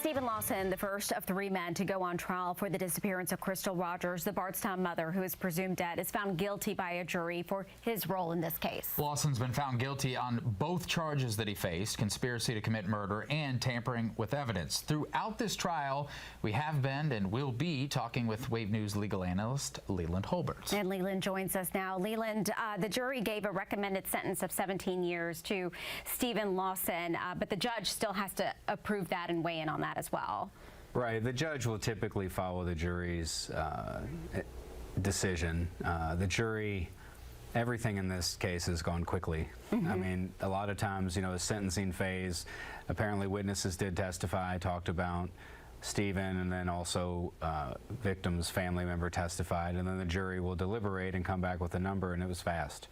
Steven Lawson, the first of 3 men to go on trial for the disappearance of Crystal Rogers, the Bardstown mother who is presumed dead, is found guilty by a jury for his role in this case. Lawson's been found guilty on both charges that he faced, conspiracy to commit murder and tampering with evidence. Throughout this trial, we have been and will be talking with Wave News legal analyst Leland Holbert. And Leland joins us now. Leland, the jury gave a recommended sentence of 17 years to Steven Lawson, but the judge still has to approve that and weigh in on that as well. Right. The judge will typically follow the jury's decision. The jury, everything in this case has gone quickly. I mean, a lot of times, the sentencing phase, apparently witnesses did testify, talked about Steven, and then also victim's family member testified, and then the jury will deliberate and come back with a number, and it was fast.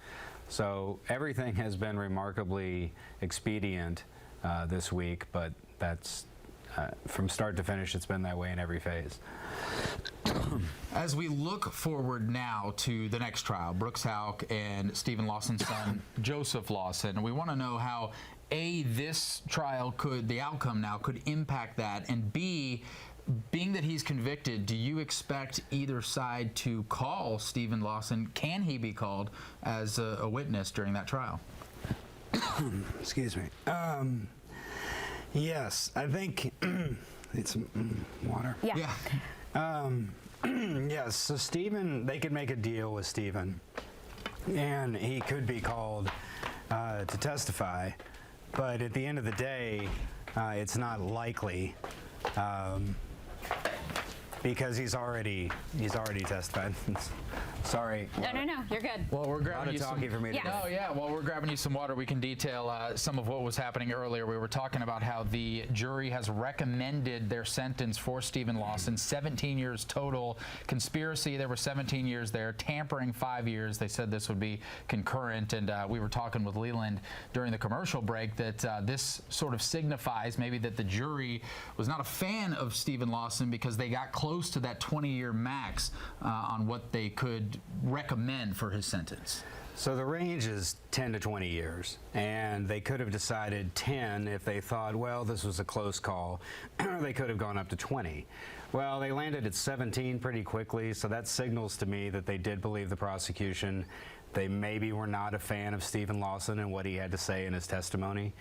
So everything has been remarkably expedient this week, but that's from start to finish, it's been that way in every phase. As we look forward now to the next trial, Brooks Houck and Steven Lawson's son, Joseph Lawson, we want to know how, A, this trial the outcome now could impact that, and B, being that he's convicted, do you expect either side to call Steven Lawson? Can he be called as a witness during that trial? Excuse me. Yes, I think need some water. Yeah. Yes, so Steven, they could make a deal with Steven, and he could be called to testify, but at the end of the day, it's not likely because he's already testified. Sorry. No, you're good. Well, we're grabbing you some. For me to No, yeah. While we're grabbing you some water, we can detail some of what was happening earlier. We were talking about how the jury has recommended their sentence for Steven Lawson, 17 years total. Conspiracy, there were 17 years there. Tampering, 5 years. They said this would be concurrent, and we were talking with Leland during the commercial break that this sort of signifies maybe that the jury was not a fan of Steven Lawson because they got close to that 20-year max on what they could recommend for his sentence. So the range is 10 to 20 years, and they could have decided 10 if they thought, well, this was a close call, or they could have gone up to 20. Well, they landed at 17 pretty quickly, so that signals to me that they did believe the prosecution. They maybe were not a fan of Steven Lawson and what he had to say in his testimony.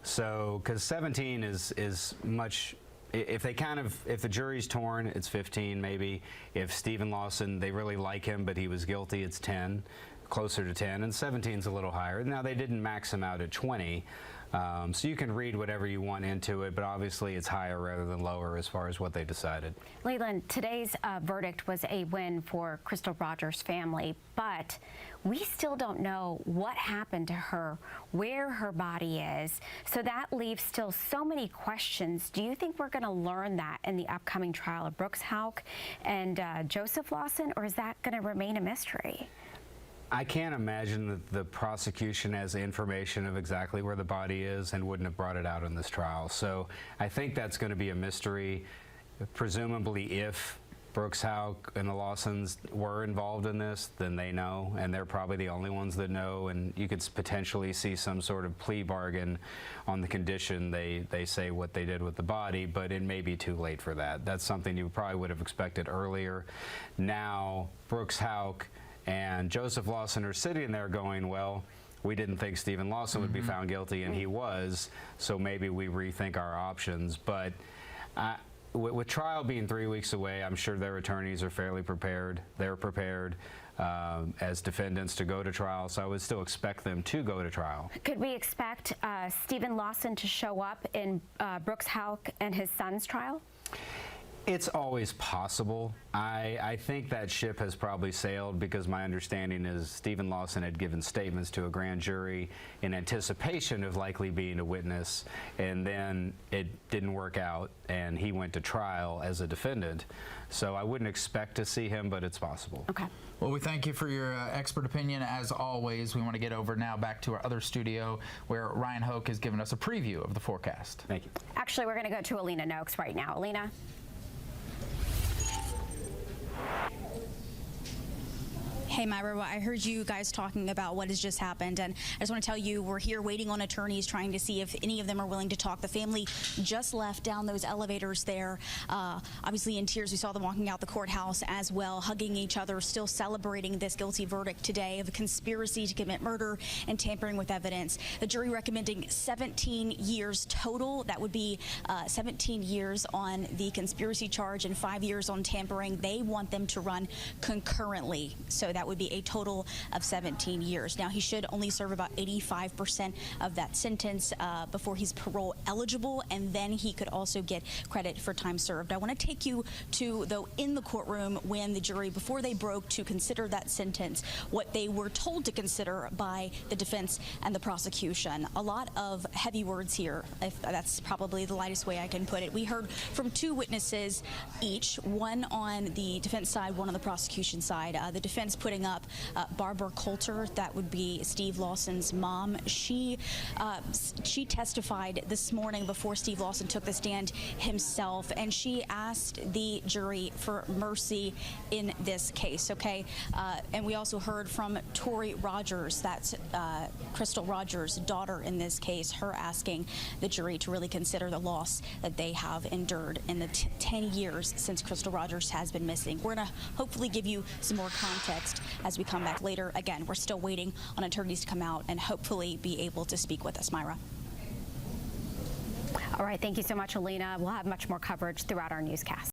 So, because 17 is much. If the jury's torn, it's 15 maybe. If Steven Lawson, they really like him, but he was guilty, it's 10, closer to 10, and 17's a little higher. Now, they didn't max him out at 20, so you can read whatever you want into it, but obviously it's higher rather than lower as far as what they decided. Leland, today's verdict was a win for Crystal Rogers' family, but we still don't know what happened to her, where her body is, so that leaves still so many questions. Do you think we're going to learn that in the upcoming trial of Brooks Houck and Joseph Lawson, or is that going to remain a mystery? I can't imagine that the prosecution has information of exactly where the body is and wouldn't have brought it out in this trial. So I think that's going to be a mystery. Presumably, if Brooks Houck and the Lawsons were involved in this, then they know, and they're probably the only ones that know, and you could potentially see some sort of plea bargain on the condition they say what they did with the body, but it may be too late for that. That's something you probably would have expected earlier. Now, Brooks Houck and Joseph Lawson are sitting there going, well, we didn't think Steven Lawson would be found guilty, and he was, so maybe we rethink our options. But with trial being 3 weeks away, I'm sure their attorneys are fairly prepared. They're prepared as defendants to go to trial, so I would still expect them to go to trial. Could we expect Steven Lawson to show up in Brooks Houck and his son's trial? It's always possible. I think that ship has probably sailed because my understanding is Steven Lawson had given statements to a grand jury in anticipation of likely being a witness, and then it didn't work out, and he went to trial as a defendant. So I wouldn't expect to see him, but it's possible. Okay. Well, we thank you for your expert opinion. As always, we want to get over now back to our other studio where Ryan Hoke has given us a preview of the forecast. Thank you. Actually, we're going to go to Alina Noakes right now. Alina? Hey, Myra, well, I heard you guys talking about what has just happened, and I just want to tell you we're here waiting on attorneys trying to see if any of them are willing to talk. The family just left down those elevators there, obviously in tears. We saw them walking out the courthouse as well, hugging each other, still celebrating this guilty verdict today of a conspiracy to commit murder and tampering with evidence. The jury recommending 17 years total. That would be 17 years on the conspiracy charge and 5 years on tampering. They want them to run concurrently, so that would be a total of 17 years. Now, he should only serve about 85% of that sentence before he's parole eligible, and then he could also get credit for time served. I want to take you to, though, in the courtroom when the jury, before they broke to consider that sentence, what they were told to consider by the defense and the prosecution. A lot of heavy words here, if that's probably the lightest way I can put it. We heard from two witnesses each, one on the defense side, one on the prosecution side. The defense putting up Barbara Coulter, that would be Steve Lawson's mom. She testified this morning before Steve Lawson took the stand himself, and she asked the jury for mercy in this case, okay? And we also heard from Tori Rogers, that's Crystal Rogers' daughter in this case, her asking the jury to really consider the loss that they have endured in the 10 years since Crystal Rogers has been missing. We're going to hopefully give you some more context as we come back later. Again, we're still waiting on attorneys to come out and hopefully be able to speak with us. Myra. All right, thank you so much, Alina. We'll have much more coverage throughout our newscast.